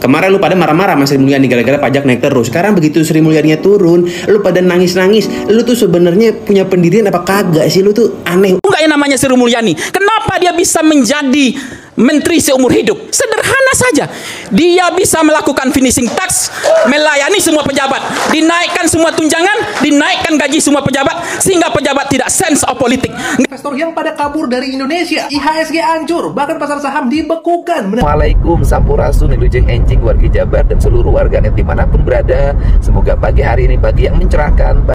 Kemarin lu pada marah-marah sama Sri Mulyani gara-gara pajak naik terus. Sekarang begitu Sri Mulyaninya turun, lu pada nangis-nangis. Lu tuh sebenarnya punya pendirian apa kagak sih? Lu tuh aneh. Enggak yang namanya Sri Mulyani. Kenapa dia bisa menjadi menteri seumur hidup? Sederhana saja. Dia bisa melakukan finishing tax, melayani semua pejabat, dinaikkan semua tunjangan, dinaikkan gaji semua pejabat, sehingga pejabat tidak sense of politik. Investor yang pada kabur dari Indonesia, IHSG hancur, bahkan pasar saham dibekukan. Assalamualaikum, Sampurasun, Ilujeng Encing, warga Jabar, dan seluruh warganet dimanapun berada. Semoga pagi hari ini pagi yang mencerahkan.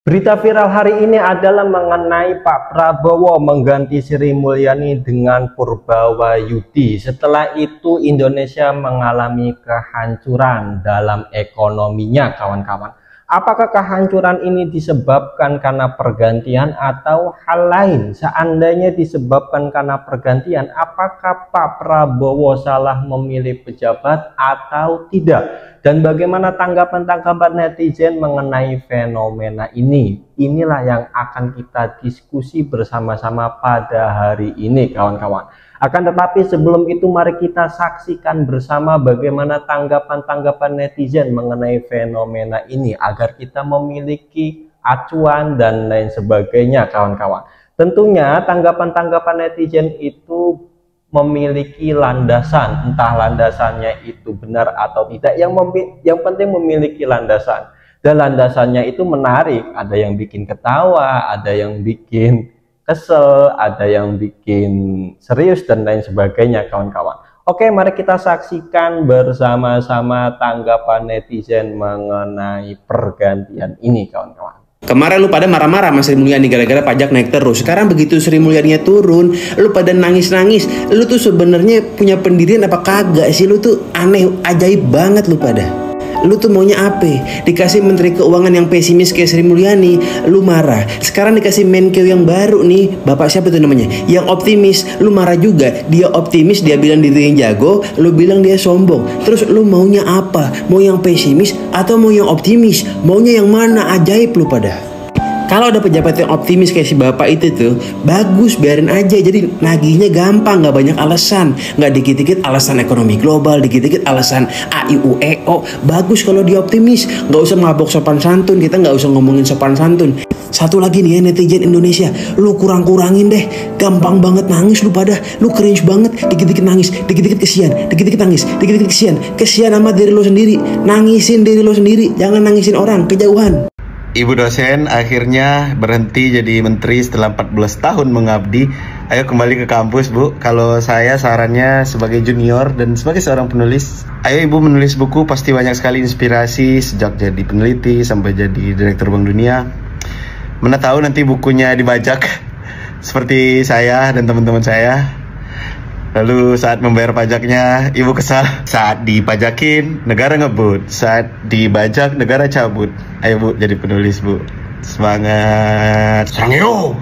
Berita viral hari ini adalah mengenai Pak Prabowo mengganti Sri Mulyani dengan Purbawayudi. Setelah itu Indonesia mengalami kehancuran dalam ekonominya, kawan-kawan. Apakah kehancuran ini disebabkan karena pergantian atau hal lain? Seandainya disebabkan karena pergantian, apakah Pak Prabowo salah memilih pejabat atau tidak? Dan bagaimana tanggapan-tanggapan netizen mengenai fenomena ini? Inilah yang akan kita diskusi bersama-sama pada hari ini, kawan-kawan. Akan tetapi sebelum itu mari kita saksikan bersama bagaimana tanggapan-tanggapan netizen mengenai fenomena ini agar kita memiliki acuan dan lain sebagainya, kawan-kawan. Tentunya tanggapan-tanggapan netizen itu memiliki landasan, entah landasannya itu benar atau tidak. Yang penting memiliki landasan, dan landasannya itu menarik. Ada yang bikin ketawa, ada yang bikin kesel, ada yang bikin serius dan lain sebagainya, kawan-kawan. Oke, mari kita saksikan bersama-sama tanggapan netizen mengenai pergantian ini, kawan-kawan. Kemarin lu pada marah-marah sama Sri Mulyani gara-gara pajak naik terus. Sekarang begitu Sri Mulyaninya turun, lu pada nangis-nangis. Lu tuh sebenarnya punya pendirian apa kagak sih? Lu tuh aneh, ajaib banget lu pada. Lu tuh maunya apa? Dikasih menteri keuangan yang pesimis kayak Sri Mulyani, lu marah. Sekarang dikasih Menkeu yang baru nih, bapak siapa tuh namanya, yang optimis, lu marah juga. Dia optimis, dia bilang diri yang jago, lu bilang dia sombong. Terus lu maunya apa? Mau yang pesimis atau mau yang optimis? Maunya yang mana? Ajaib lu pada. Kalau ada pejabat yang optimis kayak si bapak itu tuh, bagus, biarin aja. Jadi nagihnya gampang, nggak banyak alasan, nggak dikit-dikit alasan ekonomi global, dikit-dikit alasan AIUEO. Bagus kalau dia optimis, nggak usah mabok sopan santun. Kita nggak usah ngomongin sopan santun. Satu lagi nih ya, netizen Indonesia, lu kurang-kurangin deh. Gampang banget nangis lu pada, lu cringe banget. Dikit-dikit nangis, dikit-dikit kesian, dikit-dikit nangis, dikit-dikit kesian. Kesian sama diri lu sendiri, nangisin diri lu sendiri, jangan nangisin orang, kejauhan. Ibu dosen akhirnya berhenti jadi menteri setelah 14 tahun mengabdi. Ayo kembali ke kampus, Bu. Kalau saya sarannya sebagai junior dan sebagai seorang penulis, ayo Ibu menulis buku, pasti banyak sekali inspirasi sejak jadi peneliti sampai jadi direktur Bank Dunia. Mana tahu nanti bukunya dibajak seperti saya dan teman-teman saya. Lalu saat membayar pajaknya, Ibu kesal. Saat dipajakin, negara ngebut. Saat dibajak, negara cabut. Ayo Bu, jadi penulis Bu. Semangat. Sangyo!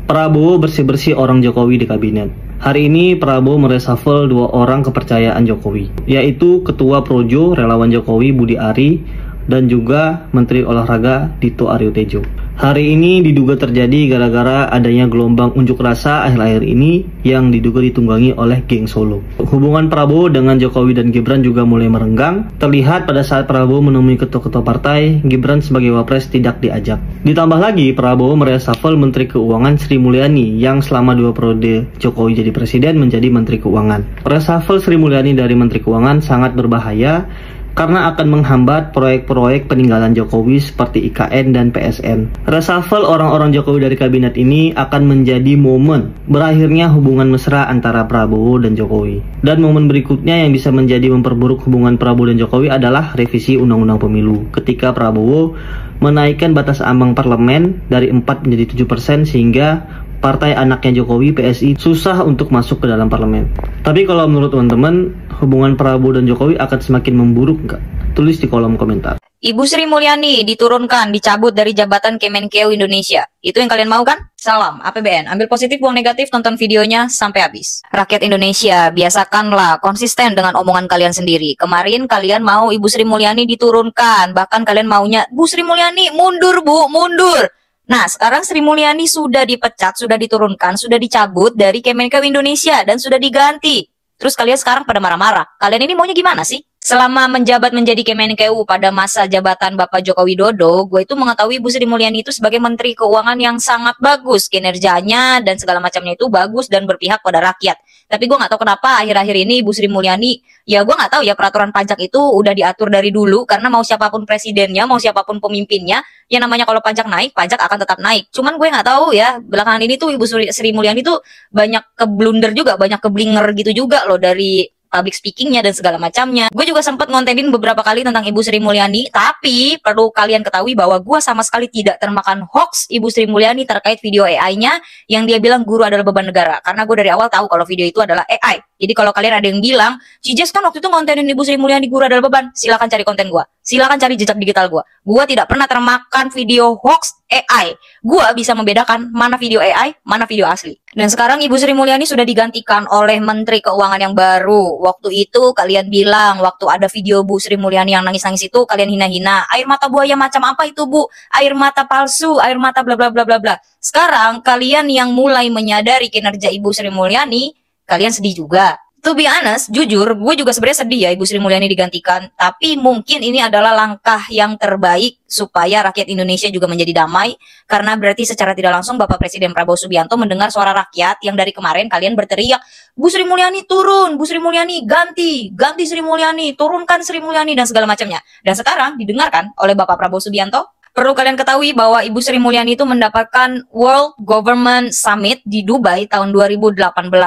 Prabowo bersih-bersih orang Jokowi di kabinet. Hari ini Prabowo mereshuffle 2 orang kepercayaan Jokowi, yaitu Ketua Projo Relawan Jokowi Budi Ari dan juga Menteri Olahraga Dito Aryo Tejo. Hari ini diduga terjadi gara-gara adanya gelombang unjuk rasa akhir-akhir ini yang diduga ditunggangi oleh geng Solo. Hubungan Prabowo dengan Jokowi dan Gibran juga mulai merenggang. Terlihat pada saat Prabowo menemui ketua-ketua partai, Gibran sebagai wapres tidak diajak. Ditambah lagi, Prabowo mereshuffle Menteri Keuangan Sri Mulyani yang selama 2 periode Jokowi jadi presiden menjadi Menteri Keuangan. Reshuffle Sri Mulyani dari Menteri Keuangan sangat berbahaya karena akan menghambat proyek-proyek peninggalan Jokowi seperti IKN dan PSN. Reshuffle orang-orang Jokowi dari kabinet ini akan menjadi momen berakhirnya hubungan mesra antara Prabowo dan Jokowi. Dan momen berikutnya yang bisa menjadi memperburuk hubungan Prabowo dan Jokowi adalah revisi Undang-Undang Pemilu. Ketika Prabowo menaikkan batas ambang parlemen dari 4 menjadi 7% sehingga partai anaknya Jokowi, PSI, susah untuk masuk ke dalam parlemen. Tapi kalau menurut teman-teman, hubungan Prabowo dan Jokowi akan semakin memburuk nggak? Tulis di kolom komentar. Ibu Sri Mulyani diturunkan, dicabut dari jabatan Kemenkeu Indonesia. Itu yang kalian mau kan? Salam, APBN. Ambil positif, buang negatif, tonton videonya sampai habis. Rakyat Indonesia, biasakanlah konsisten dengan omongan kalian sendiri. Kemarin kalian mau Ibu Sri Mulyani diturunkan. Bahkan kalian maunya, Bu Sri Mulyani mundur, Bu, mundur. Nah, sekarang Sri Mulyani sudah dipecat, sudah diturunkan, sudah dicabut dari Kemenkeu Indonesia dan sudah diganti. Terus kalian sekarang pada marah-marah. Kalian ini maunya gimana sih? Selama menjabat menjadi Kemenkeu pada masa jabatan Bapak Joko Widodo, gue itu mengetahui Bu Sri Mulyani itu sebagai Menteri Keuangan yang sangat bagus. Kinerjanya dan segala macamnya itu bagus dan berpihak pada rakyat. Tapi gue nggak tahu kenapa akhir-akhir ini Bu Sri Mulyani, ya gue nggak tahu ya, peraturan pajak itu udah diatur dari dulu, karena mau siapapun presidennya, mau siapapun pemimpinnya, ya namanya kalau pajak naik, pajak akan tetap naik. Cuman gue nggak tahu ya, belakangan ini tuh Ibu Sri Mulyani tuh banyak keblunder juga, banyak keblinger gitu juga loh dari public speakingnya dan segala macamnya. Gue juga sempat ngontenin beberapa kali tentang Ibu Sri Mulyani, tapi perlu kalian ketahui bahwa gue sama sekali tidak termakan hoax Ibu Sri Mulyani terkait video AI-nya yang dia bilang guru adalah beban negara. Karena gue dari awal tahu kalau video itu adalah AI. Jadi kalau kalian ada yang bilang, Cijes kan waktu itu ngontenin Ibu Sri Mulyani guru adalah beban, silakan cari konten gue. Silakan cari jejak digital gue. Gue tidak pernah termakan video hoax AI. Gue bisa membedakan mana video AI, mana video asli. Dan sekarang Ibu Sri Mulyani sudah digantikan oleh Menteri Keuangan yang baru. Waktu itu kalian bilang, waktu ada video Bu Sri Mulyani yang nangis-nangis itu, kalian hina-hina. Air mata buaya macam apa itu, Bu? Air mata palsu, air mata bla bla bla bla bla. Sekarang kalian yang mulai menyadari kinerja Ibu Sri Mulyani, kalian sedih juga. To be honest, jujur, gue juga sebenarnya sedih ya Ibu Sri Mulyani digantikan. Tapi mungkin ini adalah langkah yang terbaik supaya rakyat Indonesia juga menjadi damai. Karena berarti secara tidak langsung Bapak Presiden Prabowo Subianto mendengar suara rakyat yang dari kemarin kalian berteriak, Bu Sri Mulyani turun, Bu Sri Mulyani ganti Sri Mulyani, turunkan Sri Mulyani dan segala macamnya. Dan sekarang didengarkan oleh Bapak Prabowo Subianto. Perlu kalian ketahui bahwa Ibu Sri Mulyani itu mendapatkan World Government Summit di Dubai tahun 2018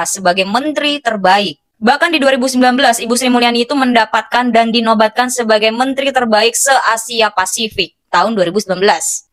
sebagai menteri terbaik. Bahkan di 2019, Ibu Sri Mulyani itu mendapatkan dan dinobatkan sebagai menteri terbaik se-Asia Pasifik tahun 2019.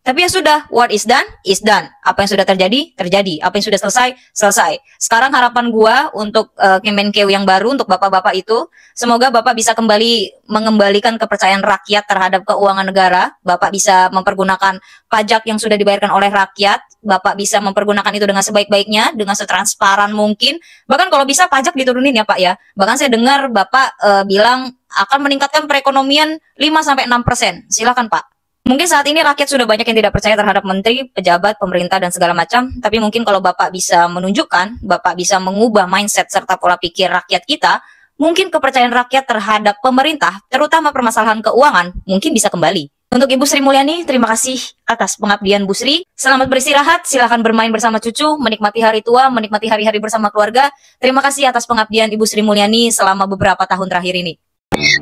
Tapi ya sudah, what is done, is done. Apa yang sudah terjadi, terjadi. Apa yang sudah selesai, selesai. Sekarang harapan gua untuk Kemenkeu yang baru, untuk bapak-bapak itu, semoga bapak bisa kembali mengembalikan kepercayaan rakyat terhadap keuangan negara. Bapak bisa mempergunakan pajak yang sudah dibayarkan oleh rakyat. Bapak bisa mempergunakan itu dengan sebaik-baiknya, dengan setransparan mungkin. Bahkan kalau bisa pajak diturunin ya Pak ya. Bahkan saya dengar Bapak bilang akan meningkatkan perekonomian 5-6%. Silakan Pak. Mungkin saat ini rakyat sudah banyak yang tidak percaya terhadap menteri, pejabat, pemerintah, dan segala macam. Tapi mungkin kalau Bapak bisa menunjukkan, Bapak bisa mengubah mindset serta pola pikir rakyat kita, mungkin kepercayaan rakyat terhadap pemerintah, terutama permasalahan keuangan, mungkin bisa kembali. Untuk Ibu Sri Mulyani, terima kasih atas pengabdian Bu Sri. Selamat beristirahat, silahkan bermain bersama cucu, menikmati hari tua, menikmati hari-hari bersama keluarga. Terima kasih atas pengabdian Ibu Sri Mulyani selama beberapa tahun terakhir ini.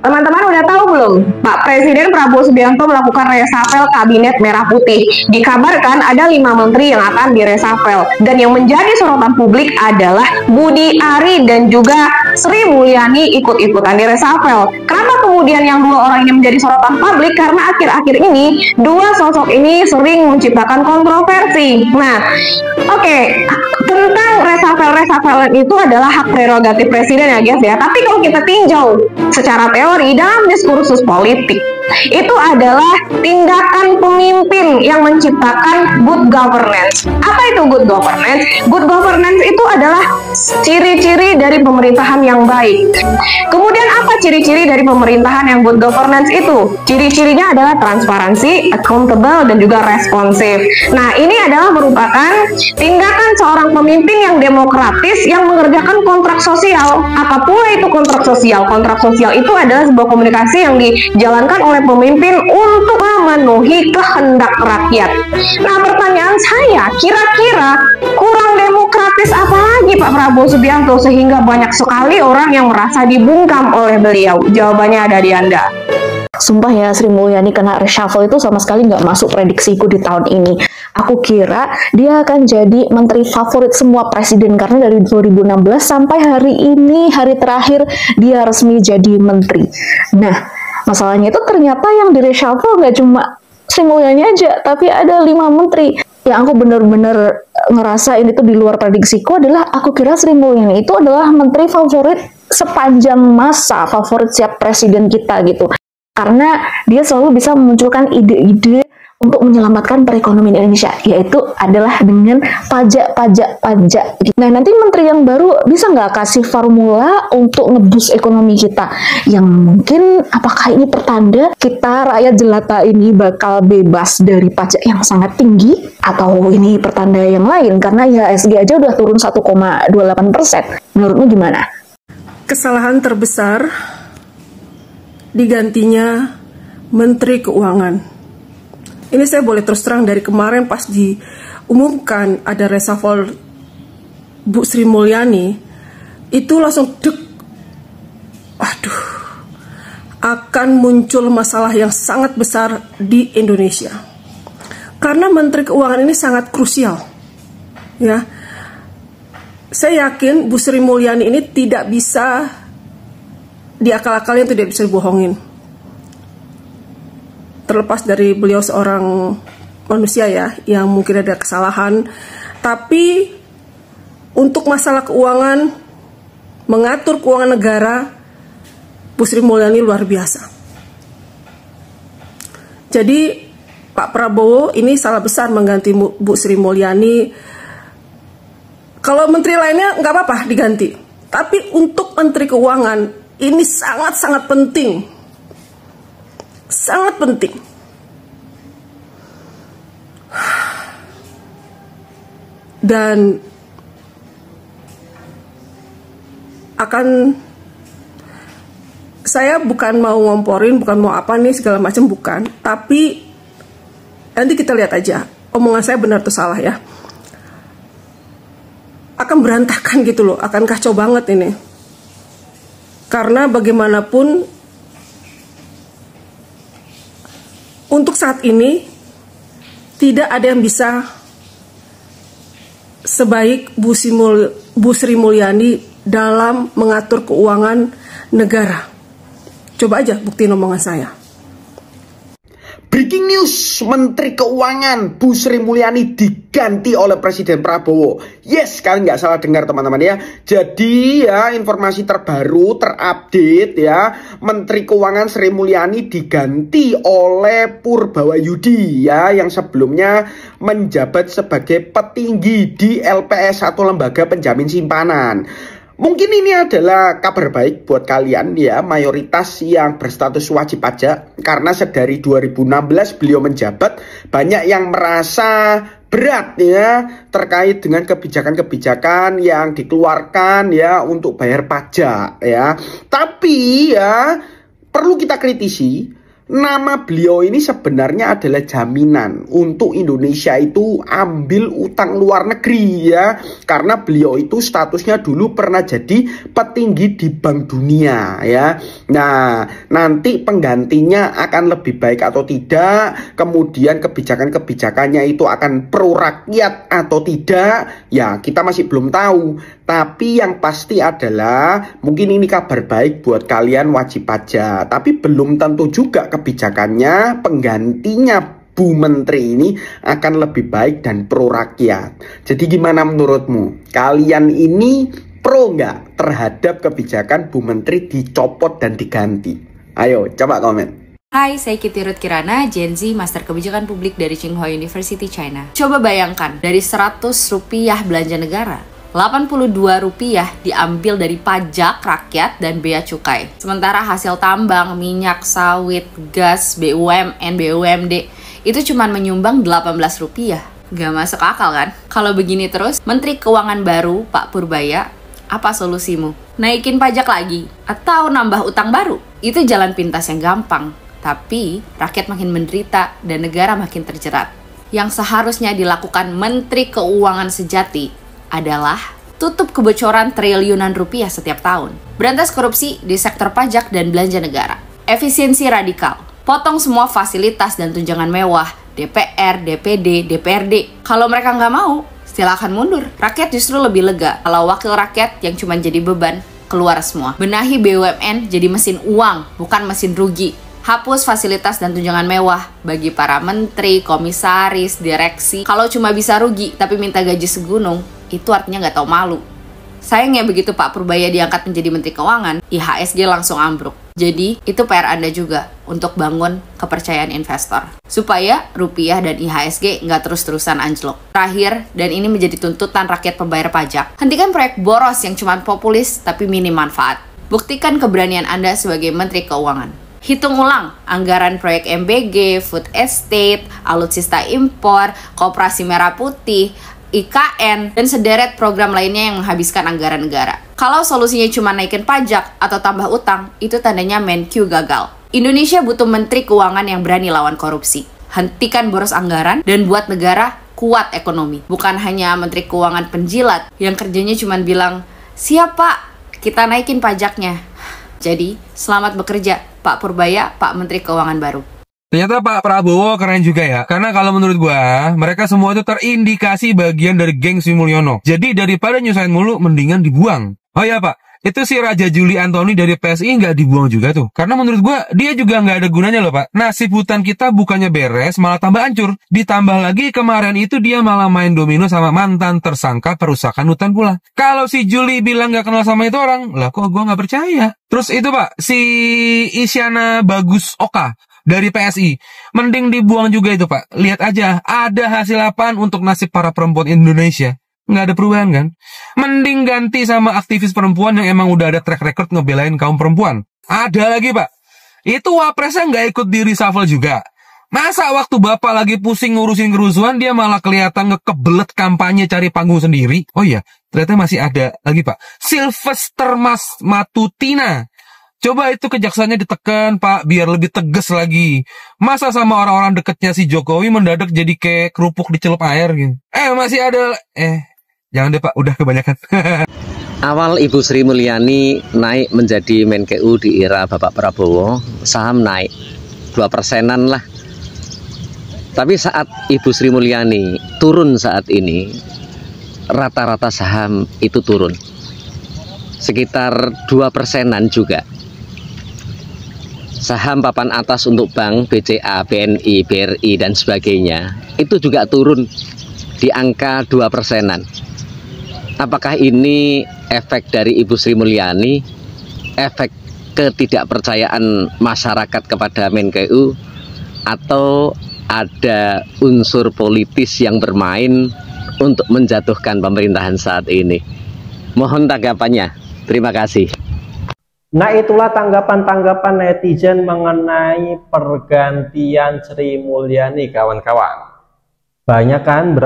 Teman-teman udah tahu belum? Pak Presiden Prabowo Subianto melakukan reshuffle kabinet merah putih. Dikabarkan ada 5 menteri yang akan direshuffle. Dan yang menjadi sorotan publik adalah Budi Ari dan juga Sri Mulyani ikut-ikutan direshuffle. Kenapa kemudian yang 2 orang ini menjadi sorotan publik? Karena akhir-akhir ini 2 sosok ini sering menciptakan kontroversi. Nah, oke, tentang reshuffle itu adalah hak prerogatif presiden ya guys ya. Tapi kalau kita tinjau secara teori dalam diskursus politik, itu adalah tindakan pemimpin yang menciptakan good governance. Apa itu good governance? Good governance itu adalah ciri-ciri dari pemerintahan yang baik. Kemudian apa ciri-ciri dari pemerintahan yang good governance itu? Ciri-cirinya adalah transparansi, accountable, dan juga responsif. Nah, ini adalah merupakan tindakan seorang pemimpin yang demokratis yang mengerjakan kontrak sosial. Apa pula itu kontrak sosial? Kontrak sosial itu adalah sebuah komunikasi yang dijalankan oleh pemimpin untuk memenuhi kehendak rakyat. Nah, pertanyaan saya, kira-kira kurang demokratis apa lagi Pak Prabowo Subianto sehingga banyak sekali orang yang merasa dibungkam oleh beliau? Jawabannya ada di Anda. Sumpah ya, Sri Mulyani kena reshuffle itu sama sekali nggak masuk prediksiku di tahun ini. Aku kira dia akan jadi menteri favorit semua presiden karena dari 2016 sampai hari ini, hari terakhir dia resmi jadi menteri. Nah, masalahnya itu ternyata yang di reshuffle nggak cuma Sri Mulyani aja, tapi ada 5 menteri. Yang aku bener-bener ngerasa ini tuh di luar prediksiku adalah aku kira Sri Mulyani itu adalah menteri favorit sepanjang masa, favorit siap presiden kita gitu. Karena dia selalu bisa memunculkan ide-ide untuk menyelamatkan perekonomian Indonesia, yaitu adalah dengan pajak. Nah, nanti menteri yang baru bisa nggak kasih formula untuk ngeboost ekonomi kita? Yang mungkin apakah ini pertanda kita rakyat jelata ini bakal bebas dari pajak yang sangat tinggi? Atau ini pertanda yang lain? Karena IHSG aja udah turun 1,28%. Menurutmu gimana? Kesalahan terbesar digantinya Menteri Keuangan. Ini saya boleh terus terang, dari kemarin pas diumumkan ada reshuffle Bu Sri Mulyani, itu langsung aduh, akan muncul masalah yang sangat besar di Indonesia. Karena Menteri Keuangan ini sangat krusial. Ya. Saya yakin Bu Sri Mulyani ini tidak bisa diakal-akalin, tidak bisa dibohongin. Terlepas dari beliau seorang manusia ya, yang mungkin ada kesalahan, tapi untuk masalah keuangan, mengatur keuangan negara, Bu Sri Mulyani luar biasa. Jadi Pak Prabowo ini salah besar mengganti Bu Sri Mulyani. Kalau menteri lainnya nggak apa-apa diganti, tapi untuk Menteri Keuangan ini sangat-sangat penting. Sangat penting. Dan saya bukan mau ngomporin, bukan mau apa nih segala macam, bukan. Tapi nanti kita lihat aja, omongan saya benar atau salah ya. Akan berantakan gitu loh, akan kacau banget ini. Karena bagaimanapun untuk saat ini tidak ada yang bisa sebaik Bu Sri Mulyani dalam mengatur keuangan negara. Coba aja buktiin omongan saya. Breaking news, Menteri Keuangan Bu Sri Mulyani diganti oleh Presiden Prabowo. Yes, kalian nggak salah dengar teman-teman ya. Jadi ya, informasi terbaru, terupdate ya, Menteri Keuangan Sri Mulyani diganti oleh Purbawayudi ya, yang sebelumnya menjabat sebagai petinggi di LPS atau Lembaga Penjamin Simpanan. Mungkin ini adalah kabar baik buat kalian ya, mayoritas yang berstatus wajib pajak. Karena sedari 2016 beliau menjabat, banyak yang merasa berat ya terkait dengan kebijakan-kebijakan yang dikeluarkan ya untuk bayar pajak ya. Tapi ya perlu kita kritisi, nama beliau ini sebenarnya adalah jaminan untuk Indonesia itu ambil utang luar negeri ya. Karena beliau itu statusnya dulu pernah jadi petinggi di Bank Dunia ya. Nah, nanti penggantinya akan lebih baik atau tidak, kemudian kebijakan-kebijakannya itu akan pro rakyat atau tidak, ya kita masih belum tahu. Tapi yang pasti adalah mungkin ini kabar baik buat kalian wajib pajak, tapi belum tentu juga kebijakannya penggantinya Bu Menteri ini akan lebih baik dan pro rakyat. Jadi gimana menurutmu? Kalian ini pro nggak terhadap kebijakan Bu Menteri dicopot dan diganti? Ayo coba komen. Hai, saya Kitty Ruth Kirana, Gen Z, Master Kebijakan Publik dari Tsinghua University, China. Coba bayangkan, dari Rp100 belanja negara, Rp82 diambil dari pajak rakyat dan bea cukai. Sementara hasil tambang, minyak, sawit, gas, BUMN, BUMD itu cuma menyumbang Rp18. Gak masuk akal kan? Kalau begini terus, Menteri Keuangan baru, Pak Purbaya, apa solusimu? Naikin pajak lagi? Atau nambah utang baru? Itu jalan pintas yang gampang. Tapi rakyat makin menderita dan negara makin terjerat. Yang seharusnya dilakukan Menteri Keuangan sejati adalah tutup kebocoran triliunan rupiah setiap tahun. Berantas korupsi di sektor pajak dan belanja negara. Efisiensi radikal. Potong semua fasilitas dan tunjangan mewah, DPR, DPD, DPRD. Kalau mereka nggak mau, silakan mundur. Rakyat justru lebih lega kalau wakil rakyat yang cuma jadi beban keluar semua. Benahi BUMN jadi mesin uang, bukan mesin rugi. Hapus fasilitas dan tunjangan mewah bagi para menteri, komisaris, direksi. Kalau cuma bisa rugi tapi minta gaji segunung, itu artinya nggak tahu malu. Sayangnya begitu Pak Purbaya diangkat menjadi Menteri Keuangan, IHSG langsung ambruk. Jadi, itu PR Anda juga untuk bangun kepercayaan investor. Supaya rupiah dan IHSG nggak terus-terusan anjlok. Terakhir, dan ini menjadi tuntutan rakyat pembayar pajak, hentikan proyek boros yang cuma populis tapi minim manfaat. Buktikan keberanian Anda sebagai Menteri Keuangan. Hitung ulang anggaran proyek MBG, food estate, alutsista impor, koperasi merah putih, IKN, dan sederet program lainnya yang menghabiskan anggaran negara. Kalau solusinya cuma naikin pajak atau tambah utang, itu tandanya Menq gagal. Indonesia butuh menteri keuangan yang berani lawan korupsi. Hentikan boros anggaran dan buat negara kuat ekonomi. Bukan hanya menteri keuangan penjilat yang kerjanya cuma bilang, "Siap Pak, kita naikin pajaknya." Jadi, selamat bekerja Pak Purbaya, Pak Menteri Keuangan baru. Ternyata Pak Prabowo keren juga ya. Karena kalau menurut gua, mereka semua itu terindikasi bagian dari geng Sri Mulyono. Jadi daripada nyusahin mulu, mendingan dibuang. Oh ya Pak, itu si Raja Juli Antoni dari PSI nggak dibuang juga tuh. Karena menurut gua, dia juga nggak ada gunanya loh Pak. Nasib hutan kita bukannya beres, malah tambah hancur. Ditambah lagi kemarin itu dia malah main domino sama mantan tersangka perusakan hutan pula. Kalau si Juli bilang nggak kenal sama itu orang, lah kok gua nggak percaya. Terus itu Pak, si Isyana Bagus Oka dari PSI, mending dibuang juga itu Pak. Lihat aja, ada hasil apaan untuk nasib para perempuan Indonesia? Nggak ada perubahan kan? Mending ganti sama aktivis perempuan yang emang udah ada track record ngebelain kaum perempuan. Ada lagi Pak, itu wapresnya nggak ikut di reshuffle juga. Masa waktu Bapak lagi pusing ngurusin kerusuhan, dia malah kelihatan ngekebelet kampanye cari panggung sendiri? Oh iya, ternyata masih ada lagi Pak, Sylvester Matutina. Coba itu kejaksaannya ditekan Pak, biar lebih tegas lagi. Masa sama orang-orang deketnya si Jokowi mendadak jadi kayak kerupuk dicelup air gitu. Masih ada. Jangan deh Pak, udah kebanyakan. Awal Ibu Sri Mulyani naik menjadi Menkeu di era Bapak Prabowo, saham naik 2%-an lah. Tapi saat Ibu Sri Mulyani turun saat ini, rata-rata saham itu turun. Sekitar 2%-an juga. Saham papan atas untuk bank, BCA, BNI, BRI, dan sebagainya, itu juga turun di angka 2%-an. Apakah ini efek dari Ibu Sri Mulyani, efek ketidakpercayaan masyarakat kepada Menkeu, atau ada unsur politis yang bermain untuk menjatuhkan pemerintahan saat ini? Mohon tanggapannya. Terima kasih. Nah, itulah tanggapan-tanggapan netizen mengenai pergantian Sri Mulyani, kawan-kawan. Banyak kan,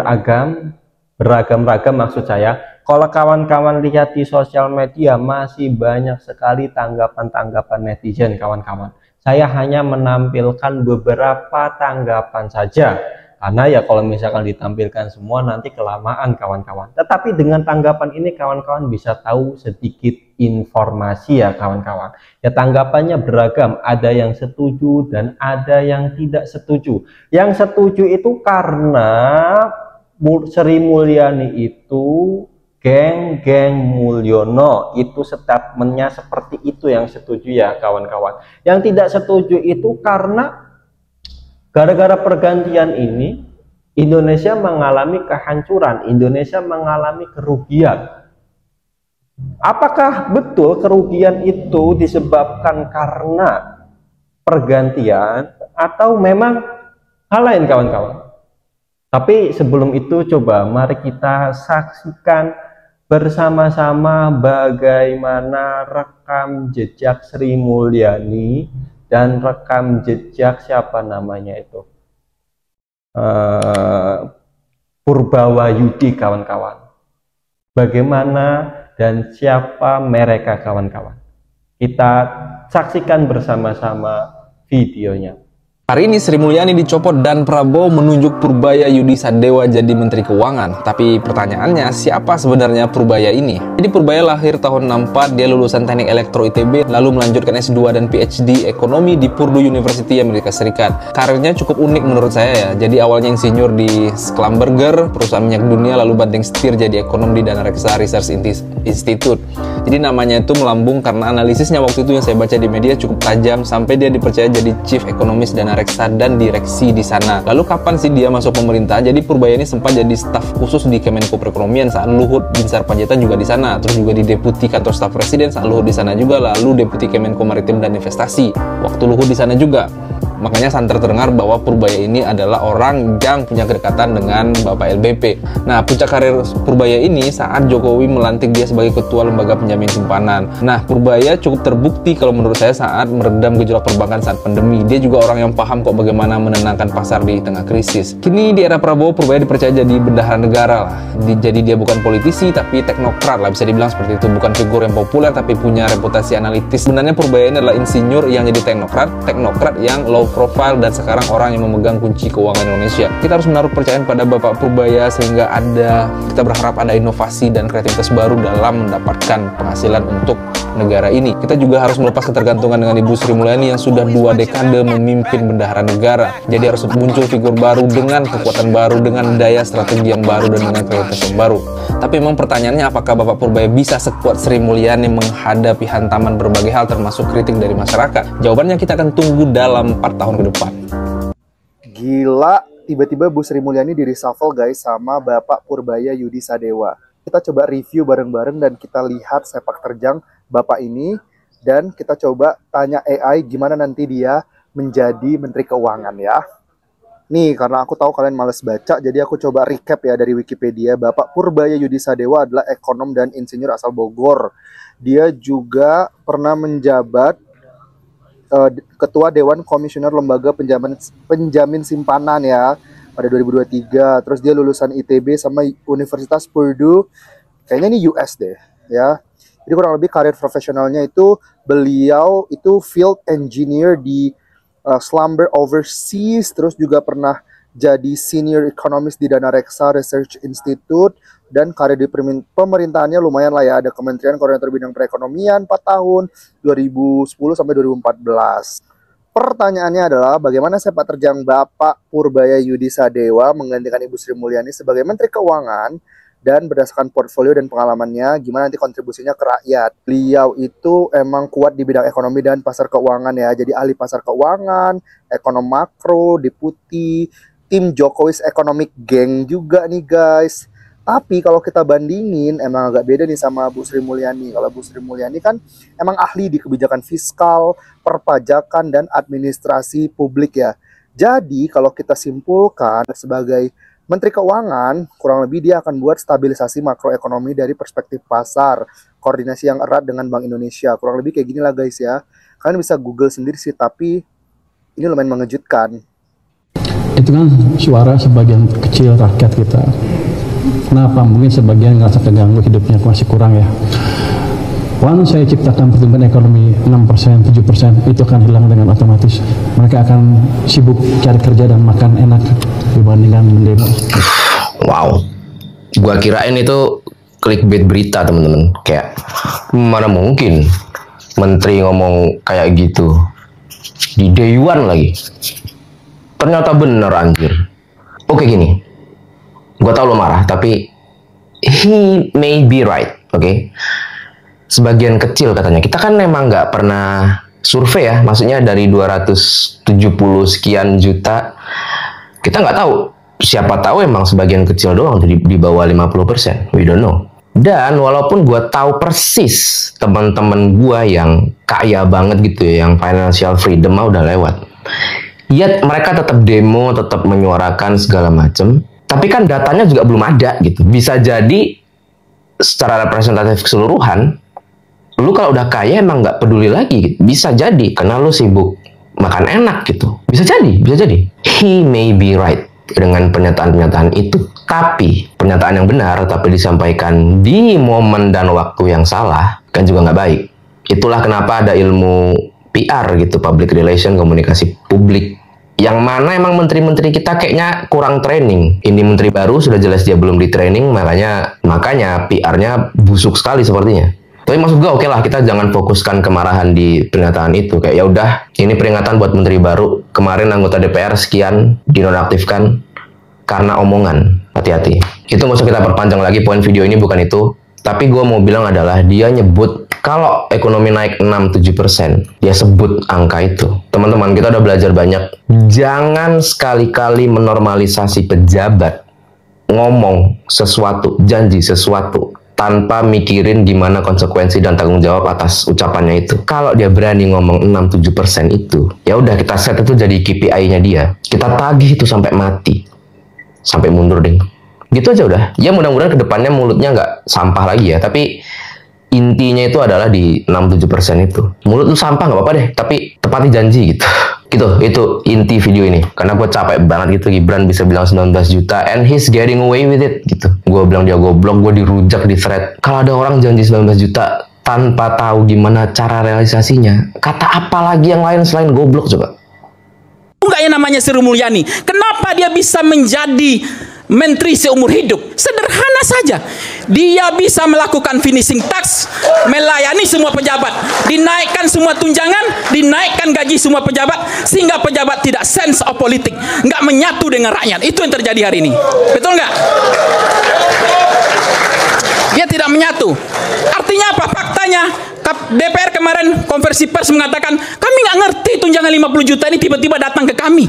beragam-ragam maksud saya. Kalau kawan-kawan lihat di sosial media, masih banyak sekali tanggapan-tanggapan netizen, kawan-kawan. Saya hanya menampilkan beberapa tanggapan saja. Karena ya kalau misalkan ditampilkan semua nanti kelamaan, kawan-kawan. Tetapi dengan tanggapan ini kawan-kawan bisa tahu sedikit informasi ya, kawan-kawan. Ya, tanggapannya beragam, ada yang setuju dan ada yang tidak setuju. Yang setuju itu karena Sri Mulyani itu geng Mulyono, itu statementnya seperti itu yang setuju ya, kawan-kawan. Yang tidak setuju itu karena gara-gara pergantian ini, Indonesia mengalami kehancuran, Indonesia mengalami kerugian. Apakah betul kerugian itu disebabkan karena pergantian atau memang hal lain, kawan-kawan? Tapi sebelum itu coba mari kita saksikan bersama-sama bagaimana rekam jejak Sri Mulyani dan rekam jejak siapa namanya itu, Purbawayudi, kawan-kawan. Bagaimana dan siapa mereka, kawan-kawan? Kita saksikan bersama-sama videonya. Hari ini Sri Mulyani dicopot dan Prabowo menunjuk Purbayayudi Sadewa jadi Menteri Keuangan. Tapi pertanyaannya, siapa sebenarnya Purbaya ini? Jadi Purbaya lahir tahun 64, dia lulusan Teknik Elektro ITB, lalu melanjutkan S2 dan PhD Ekonomi di Purdue University Amerika Serikat. Karirnya cukup unik menurut saya ya. Jadi awalnya insinyur di Schlumberger, perusahaan minyak dunia, lalu banting setir jadi ekonom di Dana Reksa Research Institute. Jadi namanya itu melambung karena analisisnya waktu itu yang saya baca di media cukup tajam sampai dia dipercaya jadi Chief Economist Dana Reksa dan direksi di sana. Lalu kapan sih dia masuk pemerintah? Jadi Purbaya ini sempat jadi staf khusus di Kemenko Perekonomian saat Luhut Binsar Panjaitan juga di sana. Terus juga di Deputi Kantor Staf Presiden saat Luhut di sana juga, lalu Deputi Kemenko Maritim dan Investasi waktu Luhut di sana juga. Makanya santer terdengar bahwa Purbaya ini adalah orang yang punya kedekatan dengan Bapak LBP. Nah, puncak karir Purbaya ini saat Jokowi melantik dia sebagai Ketua Lembaga Penjamin Simpanan. Nah, Purbaya cukup terbukti kalau menurut saya saat meredam gejolak perbankan saat pandemi. Dia juga orang yang paham kok bagaimana menenangkan pasar di tengah krisis. Kini di era Prabowo, Purbaya dipercaya jadi bendahara negara lah. Jadi dia bukan politisi tapi teknokrat lah, bisa dibilang seperti itu. Bukan figur yang populer tapi punya reputasi analitis. Sebenarnya Purbaya ini adalah insinyur yang jadi teknokrat yang low profile dan sekarang orang yang memegang kunci keuangan Indonesia. Kita harus menaruh kepercayaan pada Bapak Purbaya sehingga kita berharap ada inovasi dan kreativitas baru dalam mendapatkan penghasilan untuk negara ini. Kita juga harus melepas ketergantungan dengan Ibu Sri Mulyani yang sudah 2 dekade memimpin bendahara negara. Jadi harus muncul figur baru dengan kekuatan baru, dengan daya strategi yang baru dan dengan kreativitas yang baru. Tapi memang pertanyaannya apakah Bapak Purbaya bisa sekuat Sri Mulyani menghadapi hantaman berbagai hal termasuk kritik dari masyarakat? Jawabannya kita akan tunggu dalam 4 tahun ke depan. Gila, tiba-tiba Bu Sri Mulyani di reshuffle guys sama Bapak Purbaya Yudi Sadewa. Kita coba review bareng-bareng dan kita lihat sepak terjang Bapak ini, dan kita coba tanya AI gimana nanti dia menjadi Menteri Keuangan ya. Nih, karena aku tahu kalian males baca, jadi aku coba recap ya dari Wikipedia. Bapak Purbaya Yudi Sadewa adalah ekonom dan insinyur asal Bogor. Dia juga pernah menjabat Ketua Dewan Komisioner Lembaga Penjamin Simpanan ya pada 2023. Terus dia lulusan ITB sama Universitas Purdue, kayaknya ini US deh ya. Jadi kurang lebih karir profesionalnya itu beliau itu field engineer di Slumber Overseas, terus juga pernah jadi senior economist di Dana Reksa Research Institute, dan karir di pemerintahannya lumayan lah ya. Ada Kementerian Koordinator Bidang Perekonomian 4 tahun, 2010 sampai 2014. Pertanyaannya adalah bagaimana sepak terjang Bapak Purbaya Yudi Sadewa menggantikan Ibu Sri Mulyani sebagai Menteri Keuangan, dan berdasarkan portfolio dan pengalamannya gimana nanti kontribusinya ke rakyat. Beliau itu emang kuat di bidang ekonomi dan pasar keuangan ya. Jadi ahli pasar keuangan, ekonom makro, deputi, tim Jokowi's Economic Gang juga nih guys. Tapi kalau kita bandingin emang agak beda nih sama Bu Sri Mulyani. Kalau Bu Sri Mulyani kan emang ahli di kebijakan fiskal, perpajakan, dan administrasi publik ya. Jadi kalau kita simpulkan sebagai Menteri Keuangan, kurang lebih dia akan buat stabilisasi makroekonomi dari perspektif pasar, koordinasi yang erat dengan Bank Indonesia. Kurang lebih kayak gini lah guys ya. Kalian bisa Google sendiri sih, tapi ini lumayan mengejutkan. Itu kan suara sebagian kecil rakyat kita. Kenapa? Mungkin sebagian ngerasa keganggu hidupnya masih kurang ya. Once saya ciptakan pertumbuhan ekonomi 6%, 7%, itu akan hilang dengan otomatis. Mereka akan sibuk cari kerja dan makan enak dibandingkan mendemo. Wow, gua kirain itu clickbait berita temen-temen. Kayak mana mungkin menteri ngomong kayak gitu di day one lagi. Ternyata bener anjir. Oke gini, gua tahu lo marah, tapi he may be right, oke? Sebagian kecil katanya. Kita kan memang nggak pernah survei ya, maksudnya dari 270 sekian juta, kita nggak tahu. Siapa tahu emang sebagian kecil doang, di bawah 50%. We don't know. Dan walaupun gue tahu persis teman-teman gue yang kaya banget gitu ya, yang financial freedom mah udah lewat, ya mereka tetap demo, tetap menyuarakan segala macem. Tapi kan datanya juga belum ada gitu. Bisa jadi secara representatif keseluruhan, lu kalau udah kaya emang nggak peduli lagi gitu. Bisa jadi karena lu sibuk makan enak gitu. Bisa jadi. He may be right dengan pernyataan-pernyataan itu. Tapi pernyataan yang benar tapi disampaikan di momen dan waktu yang salah kan juga nggak baik. Itulah kenapa ada ilmu PR gitu, public relation, komunikasi publik. Yang mana emang menteri-menteri kita kayaknya kurang training. Ini menteri baru sudah jelas dia belum di training, makanya PR-nya busuk sekali sepertinya. Tapi maksud gue oke lah, kita jangan fokuskan kemarahan di pernyataan itu. Kayak ya udah, ini peringatan buat menteri baru. Kemarin anggota DPR sekian dinonaktifkan karena omongan. Hati-hati. Itu nggak usah kita perpanjang lagi, poin video ini bukan itu. Tapi gue mau bilang adalah dia nyebut kalau ekonomi naik 6-7%, dia sebut angka itu. Teman-teman, kita udah belajar banyak. Jangan sekali-kali menormalisasi pejabat ngomong sesuatu, janji sesuatu tanpa mikirin gimana konsekuensi dan tanggung jawab atas ucapannya itu. Kalau dia berani ngomong 6-7% itu, ya udah kita set itu jadi KPI-nya dia. Kita tagih itu sampai mati. Sampai mundur deh. Gitu aja udah. Ya mudah-mudahan kedepannya mulutnya nggak sampah lagi ya. Tapi intinya itu adalah di 6-7% itu. Mulut lu sampah nggak apa-apa deh. Tapi tepati janji gitu. Gitu. Itu inti video ini. Karena gue capek banget gitu. Gibran bisa bilang 19 juta. And he's getting away with it gitu. Gue bilang dia goblok. Gue dirujak di thread. Kalau ada orang janji 19 juta tanpa tahu gimana cara realisasinya. Kata apa lagi yang lain selain goblok coba? Enggak yang namanya Sri Mulyani. Kenapa dia bisa menjadi menteri seumur hidup? Sederhana saja. Dia bisa melakukan finishing tax, melayani semua pejabat, dinaikkan semua tunjangan, dinaikkan gaji semua pejabat, sehingga pejabat tidak sense of politik, nggak menyatu dengan rakyat. Itu yang terjadi hari ini. Betul nggak? Dia tidak menyatu. Artinya apa? Faktanya DPR kemarin konversi pers mengatakan kami nggak ngerti tunjangan 50 juta ini tiba-tiba datang ke kami.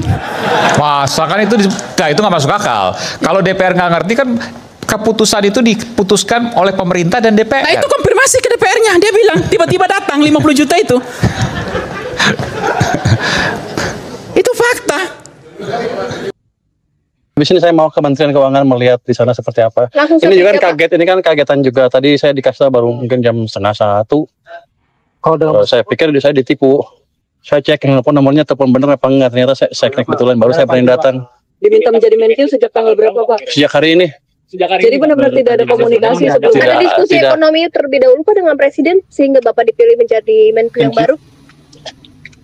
Masa kan itu nggak masuk akal. Kalau DPR nggak ngerti kan keputusan itu diputuskan oleh pemerintah dan DPR. Nah itu konfirmasi ke DPR-nya. Dia bilang tiba-tiba datang 50 juta itu. Itu fakta. Habis ini saya mau ke Kementerian Keuangan melihat di sana seperti apa. Ini juga kan kaget, ini kan kagetan juga. Tadi saya dikasih tahu baru mungkin jam 12:30. Kalau saya pikir saya ditipu. Saya cek telepon nomornya telepon bener apa enggak. Ternyata saya cek kebetulan baru saya berani datang. Diminta menjadi Menkeu sejak tanggal berapa, Pak? Sejak hari ini. Jadi benar-benar tidak ada komunikasi sebelumnya. Ada diskusi ekonomi terlebih dahulu Pak dengan Presiden sehingga Bapak dipilih menjadi Menkeu yang baru.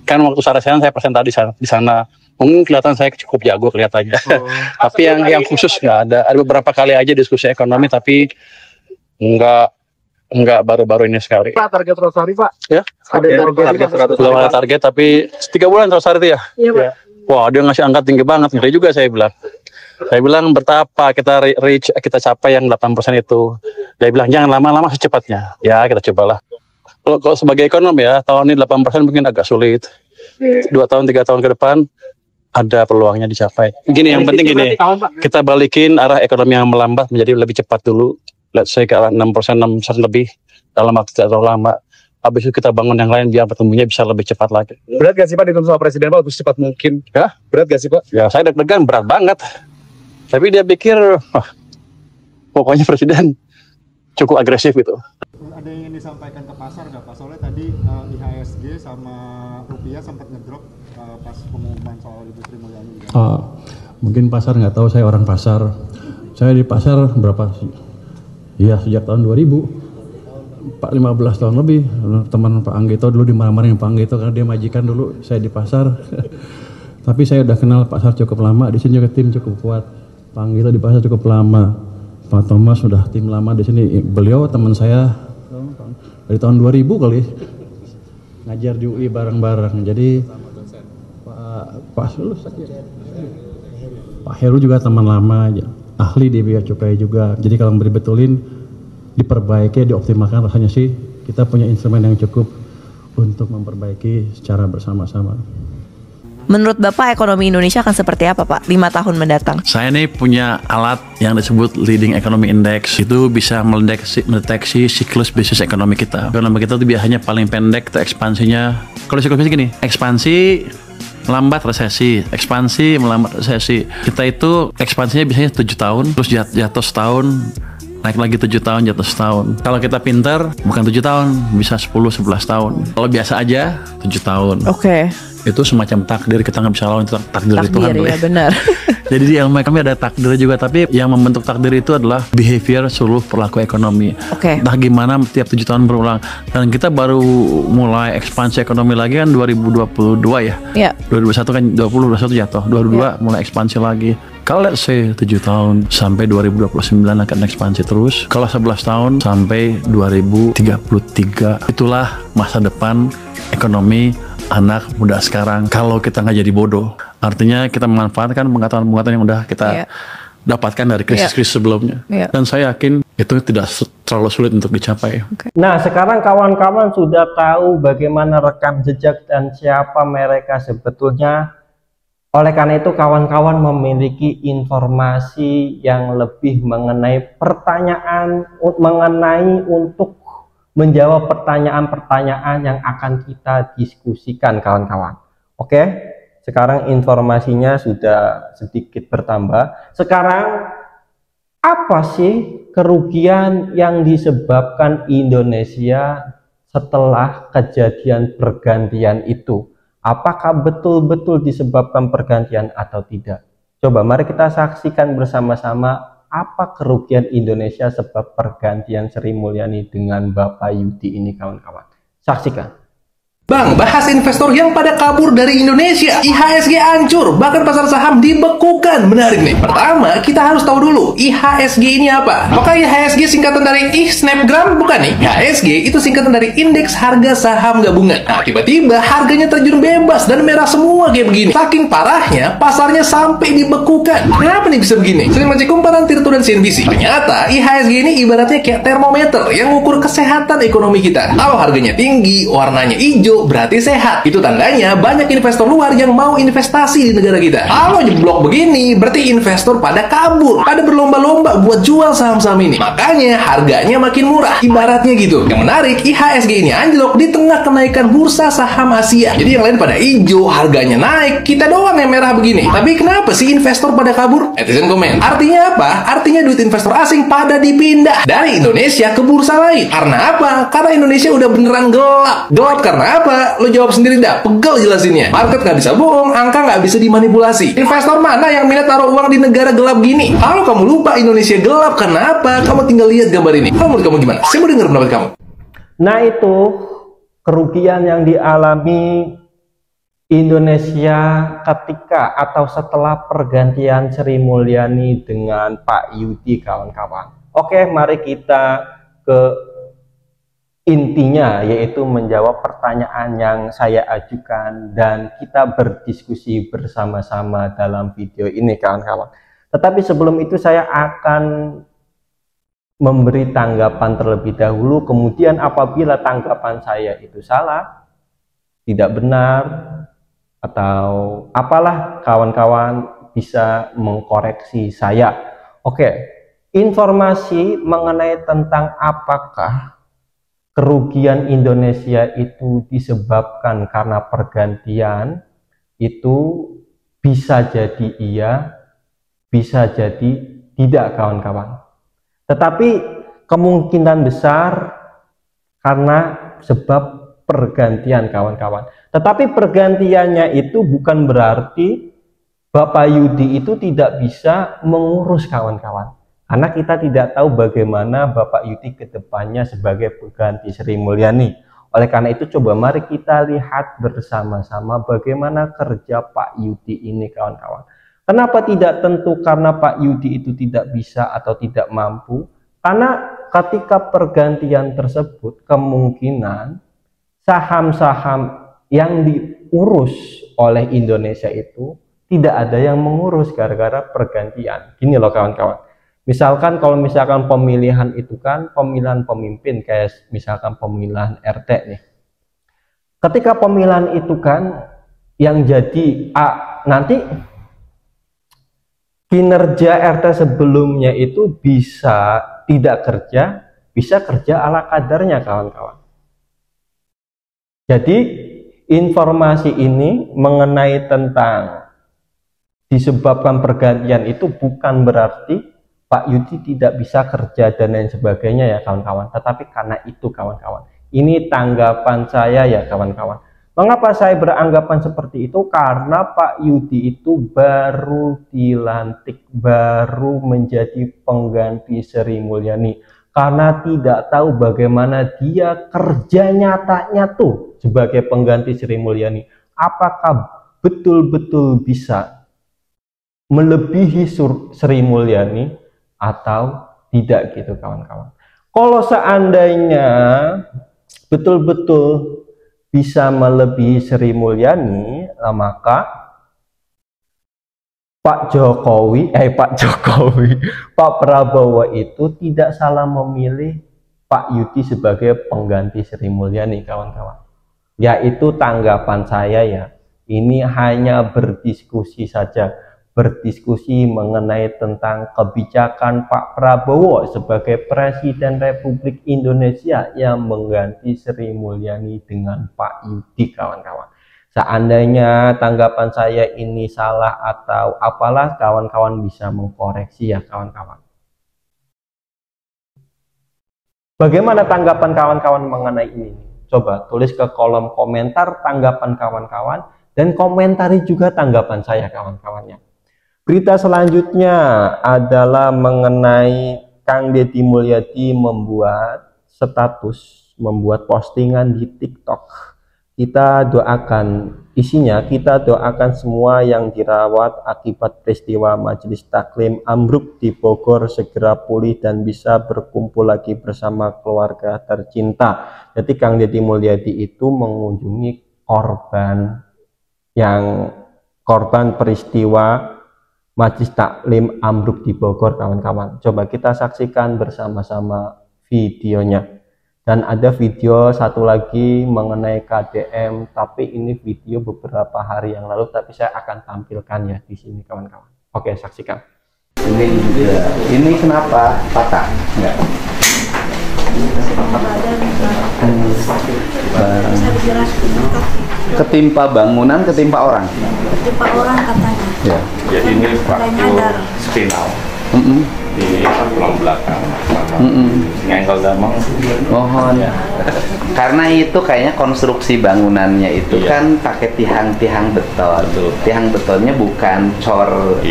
Kan waktu sarjana saya presentasi di sana. Mungkin kelihatan saya cukup jago kelihatannya. Tapi yang khusus nggak ada. Ada beberapa kali aja diskusi ekonomi tapi nggak baru-baru ini sekali. Pak, target Rosari Pak? Ya? Ada target. Belum ada target tapi 3 bulan Rosari itu ya? Iya Pak. Wah dia ngasih angka tinggi banget. Ngeri juga saya bilang. Saya bilang betapa kita kita capai yang 8% itu. Dia bilang jangan lama-lama secepatnya. Ya kita cobalah. Kalau sebagai ekonom ya tahun ini 8% mungkin agak sulit. 2 tahun 3 tahun ke depan ada peluangnya dicapai. Gini yang penting gini, kita balikin arah ekonomi yang melambat menjadi lebih cepat dulu. Let's say ke arah 6% lebih dalam waktu tidak terlalu lama. Habis itu kita bangun yang lain biar pertumbuhannya bisa lebih cepat lagi. Berat gak sih Pak dituntut sama Presiden Pak untuk secepat mungkin? Ya? Berat gak sih Pak? Ya saya deg-degan berat banget. Tapi dia pikir, pokoknya Presiden cukup agresif gitu. Ada yang ingin disampaikan ke pasar nggak Pak? Soalnya tadi IHSG sama rupiah sempat ngedrop pas pengumuman soal Ibu Sri Mulyani. Mungkin pasar nggak tahu, saya orang pasar. Saya di pasar berapa sih? Iya sejak tahun 2000. Pak 15 tahun lebih. Teman Pak Anggito dulu dimarah-marahin Pak Anggito karena dia majikan dulu. Saya di pasar. Tapi saya udah kenal pasar cukup lama. Di sini juga tim cukup kuat. Pak Anggito di pasar cukup lama. Pak Thomas sudah tim lama di sini. Beliau teman saya dari tahun 2000 kali ngajar di UI bareng-bareng. Jadi Pak Heru juga teman lama, ahli di Bea Cukai juga. Jadi kalau mau dibetulin, diperbaiki, dioptimalkan, rasanya sih kita punya instrumen yang cukup untuk memperbaiki secara bersama-sama. Menurut Bapak ekonomi Indonesia akan seperti apa Pak 5 tahun mendatang? Saya ini punya alat yang disebut Leading Economy Index. Itu bisa mendeteksi siklus bisnis ekonomi kita. Ekonomi kita itu biasanya paling pendek itu ekspansinya. Kalau siklus bisnis gini, ekspansi melambat resesi, ekspansi melambat resesi. Kita itu ekspansinya biasanya 7 tahun, terus jatuh setahun, naik lagi 7 tahun, jatuh setahun. Kalau kita pinter, bukan 7 tahun, bisa 10-11 tahun. Kalau biasa aja, 7 tahun. Oke. Itu semacam takdir, kita nggak bisa lawan itu takdir dari Tuhan. Ya, benar. Jadi di ilmu kami ada takdir juga, tapi yang membentuk takdir itu adalah behavior seluruh perilaku ekonomi. Oke. Entah gimana tiap 7 tahun berulang. Dan kita baru mulai ekspansi ekonomi lagi kan 2022 ya. Iya. 2021 kan 2021 jatuh, 2022 mulai ekspansi lagi. Kalau let's say 7 tahun sampai 2029 akan ekspansi terus. Kalau 11 tahun sampai 2033, itulah masa depan ekonomi anak muda sekarang. Kalau kita nggak jadi bodoh, artinya kita memanfaatkan pengetahuan-pengetahuan yang udah kita dapatkan dari krisis-krisis sebelumnya. Dan saya yakin itu tidak terlalu sulit untuk dicapai. Nah, sekarang kawan-kawan sudah tahu bagaimana rekam jejak dan siapa mereka sebetulnya. Oleh karena itu, kawan-kawan memiliki informasi yang lebih mengenai pertanyaan, mengenai untuk menjawab pertanyaan-pertanyaan yang akan kita diskusikan, kawan-kawan. Oke, sekarang informasinya sudah sedikit bertambah. Sekarang, apa sih kerugian yang disebabkan Indonesia setelah kejadian pergantian itu? Apakah betul-betul disebabkan pergantian atau tidak? Coba mari kita saksikan bersama-sama apa kerugian Indonesia sebab pergantian Sri Mulyani dengan Bapak Yudi ini, kawan-kawan. Saksikan. Bang, bahas investor yang pada kabur dari Indonesia. IHSG hancur, bahkan pasar saham dibekukan. Menarik nih. Pertama, kita harus tahu dulu IHSG ini apa. Apakah IHSG singkatan dari Snapgram? Bukan nih. IHSG itu singkatan dari Indeks Harga Saham Gabungan. Nah, tiba-tiba harganya terjun bebas dan merah semua kayak begini. Saking parahnya, pasarnya sampai dibekukan. Kenapa nih bisa begini? Sering baca kumparan Tirto dan CNBC. Ternyata IHSG ini ibaratnya kayak termometer yang mengukur kesehatan ekonomi kita. Kalau harganya tinggi, warnanya hijau, berarti sehat. Itu tandanya banyak investor luar yang mau investasi di negara kita. Kalau jeblok begini, berarti investor pada kabur, pada berlomba-lomba buat jual saham-saham ini. Makanya harganya makin murah. Ibaratnya gitu. Yang menarik, IHSG ini anjlok di tengah kenaikan bursa saham Asia. Jadi yang lain pada hijau, harganya naik, kita doang yang merah begini. Tapi kenapa sih investor pada kabur? Netizen komen. Artinya apa? Artinya duit investor asing pada dipindah dari Indonesia ke bursa lain. Karena apa? Karena Indonesia udah beneran gelap. Gelap karena apa? Lo jawab sendiri dah, pegel jelasinnya. Market nggak bisa bohong, angka nggak bisa dimanipulasi. Investor mana yang minat taruh uang di negara gelap gini? Kalau kamu lupa Indonesia gelap, kenapa? Kamu tinggal lihat gambar ini. Kalau menurut kamu gimana? Saya mau dengar pendapat kamu. Nah, itu kerugian yang dialami Indonesia ketika atau setelah pergantian Sri Mulyani dengan Pak Yudi, kawan-kawan. Oke, mari kita ke intinya, yaitu menjawab pertanyaan yang saya ajukan dan kita berdiskusi bersama-sama dalam video ini, kawan-kawan. Tetapi sebelum itu saya akan memberi tanggapan terlebih dahulu, kemudian apabila tanggapan saya itu salah, tidak benar, atau apalah, kawan-kawan bisa mengkoreksi saya. Oke, informasi mengenai tentang apakah kerugian Indonesia itu disebabkan karena pergantian, itu bisa jadi iya, bisa jadi tidak, kawan-kawan. Tetapi kemungkinan besar karena sebab pergantian, kawan-kawan. Tetapi pergantiannya itu bukan berarti Bapak Yudi itu tidak bisa mengurus, kawan-kawan. Karena kita tidak tahu bagaimana Bapak Yudi ke depannya sebagai pengganti Sri Mulyani. Oleh karena itu, coba mari kita lihat bersama-sama bagaimana kerja Pak Yudi ini, kawan-kawan. Kenapa tidak tentu? Karena Pak Yudi itu tidak bisa atau tidak mampu. Karena ketika pergantian tersebut, kemungkinan saham-saham yang diurus oleh Indonesia itu tidak ada yang mengurus gara-gara pergantian. Gini loh, kawan-kawan. Misalkan kalau misalkan pemilihan itu kan pemilihan pemimpin, kayak misalkan pemilihan RT nih. Ketika pemilihan itu kan yang jadi nanti kinerja RT sebelumnya itu bisa tidak kerja, bisa kerja ala kadarnya, kawan-kawan. Jadi informasi ini mengenai tentang disebabkan pergantian itu bukan berarti Pak Yudi tidak bisa kerja dan lain sebagainya, ya kawan-kawan. Tetapi karena itu, kawan-kawan, ini tanggapan saya, ya kawan-kawan. Mengapa saya beranggapan seperti itu? Karena Pak Yudi itu baru dilantik, baru menjadi pengganti Sri Mulyani. Karena tidak tahu bagaimana dia kerja nyatanya tuh sebagai pengganti Sri Mulyani. Apakah betul-betul bisa melebihi Sri Mulyani atau tidak, gitu, kawan-kawan. Kalau seandainya betul-betul bisa melebihi Sri Mulyani, maka Pak Prabowo itu tidak salah memilih Pak Yudi sebagai pengganti Sri Mulyani, kawan-kawan. Yaitu tanggapan saya ya, ini hanya berdiskusi saja, berdiskusi mengenai tentang kebijakan Pak Prabowo sebagai Presiden Republik Indonesia yang mengganti Sri Mulyani dengan Pak Yudi, kawan-kawan. Seandainya tanggapan saya ini salah atau apalah, kawan-kawan bisa mengkoreksi ya, kawan-kawan. Bagaimana tanggapan kawan-kawan mengenai ini? Coba tulis ke kolom komentar tanggapan kawan-kawan dan komentari juga tanggapan saya, kawan-kawannya. Berita selanjutnya adalah mengenai Kang Deddy Mulyadi membuat status, membuat postingan di TikTok. Kita doakan, isinya kita doakan semua yang dirawat akibat peristiwa Majelis Taklim ambruk di Bogor segera pulih dan bisa berkumpul lagi bersama keluarga tercinta. Jadi Kang Deddy Mulyadi itu mengunjungi korban peristiwa Majelis Taklim ambruk di Bogor, kawan-kawan. Coba kita saksikan bersama-sama videonya. Dan ada video satu lagi mengenai KDM, tapi ini video beberapa hari yang lalu, tapi saya akan tampilkan ya di sini, kawan-kawan. Oke, saksikan. Ini juga. Ini kenapa patah? Enggak. Ketimpa bangunan, ketimpa orang. Ketimpa orang katanya. Ya. Jadi ini fraktur spinal. Di tulang belakang Ngengkel damang. Mohon. Ya. Karena itu kayaknya konstruksi bangunannya itu kan pakai tiang-tiang beton. Tiang betonnya bukan cor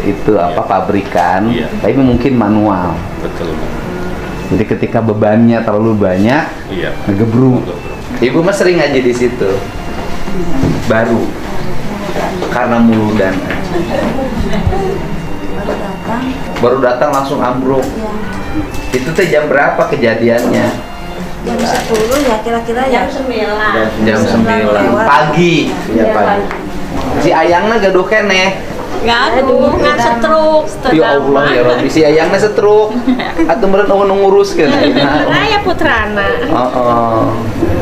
itu apa pabrikan, tapi mungkin manual. Betul. Jadi ketika bebannya terlalu banyak, ngegebruk. Ibu mah sering aja di situ. Baru. Karena muludan. Baru datang langsung ambruk. Itu teh jam berapa kejadiannya? Jam 10 ya, kira-kira jam 9. Jam 9 pagi. Ya pagi. Si ayangna gaduh keneh. Gaduh, nggak setruk. Ya Allah ya Rabbi, si ayangna setruk. Atuh meureun nguruskeun. Raya putrana.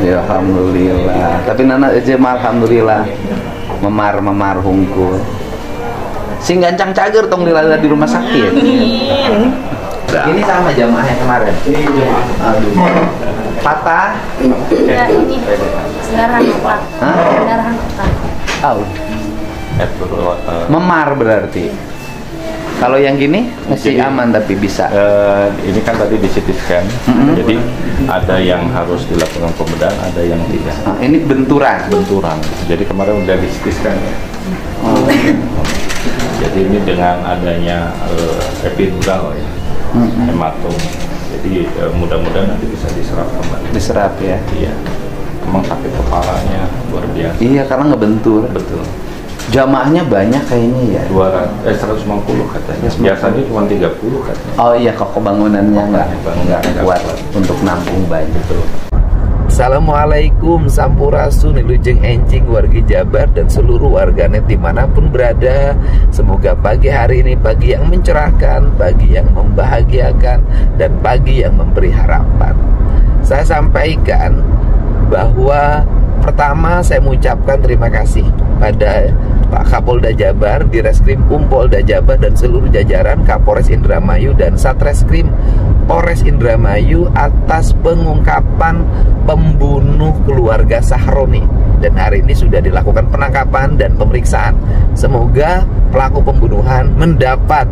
Ya alhamdulillah. Tapi nana aja alhamdulillah. Memar hungkul. Sing gancang cager tong dilala di rumah sakit. Amin. Ini sama jamaah yang kemarin. Ini jamaah. Aduh. Patah. Ya ini. Darah otak. Darah otak. Tahu. Memar berarti. Kalau yang gini masih aman tapi bisa. Ini kan tadi di CT scan. Jadi ada yang harus dilakukan pembedahan, ada yang tidak. Ini benturan. Jadi kemarin udah di CT scan ya. Jadi ini dengan adanya epidural ya, hematom. Jadi mudah-mudahan nanti bisa diserap kembali. Diserap ya? Iya. Emang sakit kepalanya luar biasa. Iya, karena ngebentur. Betul. Jamaahnya banyak kayaknya ya? 150 katanya. Biasanya cuma 30 katanya. Oh iya, kok bangunannya nggak kuat untuk nampung banyak. Betul. Assalamualaikum Sampurasun, Wilujeng Encing, warga Jabar dan seluruh warganet dimanapun berada. Semoga pagi hari ini pagi yang mencerahkan, pagi yang membahagiakan, dan pagi yang memberi harapan. Saya sampaikan bahwa pertama saya mengucapkan terima kasih pada Pak Kapolda Jabar, Direskrim Polda Jabar dan seluruh jajaran Kapolres Indramayu dan Satreskrim Polres Indramayu atas pengungkapan pembunuh keluarga Sahroni, dan hari ini sudah dilakukan penangkapan dan pemeriksaan. Semoga pelaku pembunuhan mendapat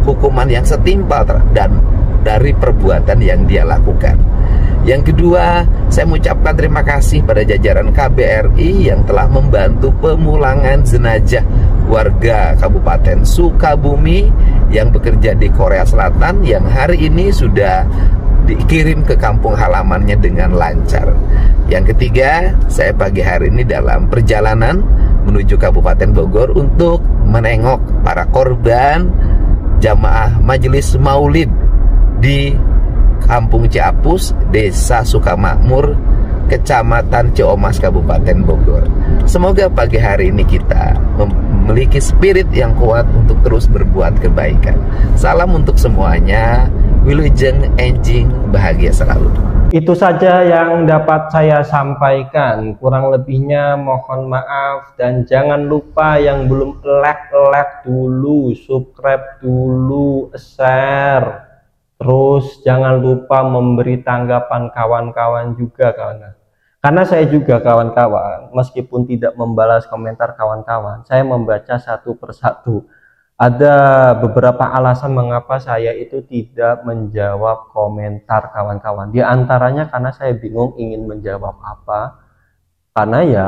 hukuman yang setimpal dan dari perbuatan yang dia lakukan. Yang kedua, saya mengucapkan terima kasih pada jajaran KBRI yang telah membantu pemulangan jenazah warga Kabupaten Sukabumi yang bekerja di Korea Selatan yang hari ini sudah dikirim ke kampung halamannya dengan lancar. Yang ketiga, saya pagi hari ini dalam perjalanan menuju Kabupaten Bogor untuk menengok para korban jamaah Majelis Maulid di Kampung Ciapus, Desa Sukamakmur, Kecamatan Ciomas, Kabupaten Bogor. Semoga pagi hari ini kita memiliki spirit yang kuat untuk terus berbuat kebaikan. Salam untuk semuanya. Wilujeng Enjing, bahagia selalu. Itu saja yang dapat saya sampaikan. Kurang lebihnya mohon maaf, dan jangan lupa yang belum like dulu, subscribe dulu, share. Terus jangan lupa memberi tanggapan kawan-kawan juga, kawan. Karena saya juga kawan-kawan, meskipun tidak membalas komentar kawan-kawan, saya membaca satu persatu. Ada beberapa alasan mengapa saya itu tidak menjawab komentar kawan-kawan. Di antaranya karena saya bingung ingin menjawab apa. Karena ya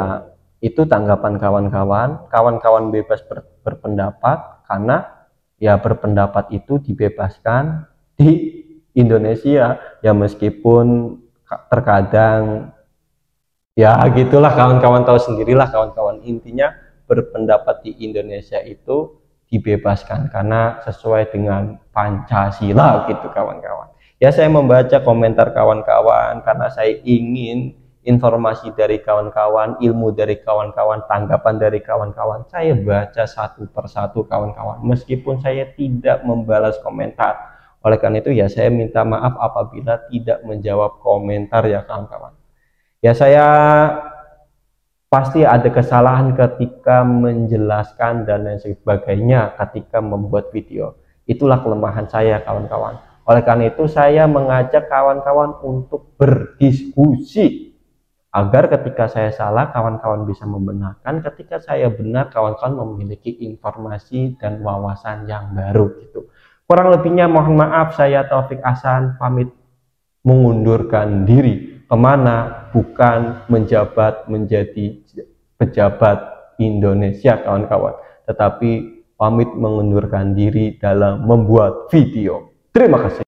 itu tanggapan kawan-kawan. Kawan-kawan bebas berpendapat, karena ya berpendapat itu dibebaskan di Indonesia. Ya meskipun terkadang ya gitulah, kawan-kawan tahu sendirilah kawan-kawan. Intinya berpendapat di Indonesia itu dibebaskan karena sesuai dengan Pancasila gitu, kawan-kawan. Ya saya membaca komentar kawan-kawan karena saya ingin informasi dari kawan-kawan, ilmu dari kawan-kawan, tanggapan dari kawan-kawan. Saya baca satu persatu, kawan-kawan, meskipun saya tidak membalas komentar. Oleh karena itu ya saya minta maaf apabila tidak menjawab komentar ya, kawan-kawan. Ya saya pasti ada kesalahan ketika menjelaskan dan lain sebagainya ketika membuat video. Itulah kelemahan saya, kawan-kawan. Oleh karena itu saya mengajak kawan-kawan untuk berdiskusi agar ketika saya salah kawan-kawan bisa membenarkan, ketika saya benar kawan-kawan memiliki informasi dan wawasan yang baru gitu. Kurang lebihnya mohon maaf, saya Taufik Hasan pamit mengundurkan diri. Kemana? Bukan menjabat menjadi pejabat Indonesia, kawan-kawan, tetapi pamit mengundurkan diri dalam membuat video. Terima kasih.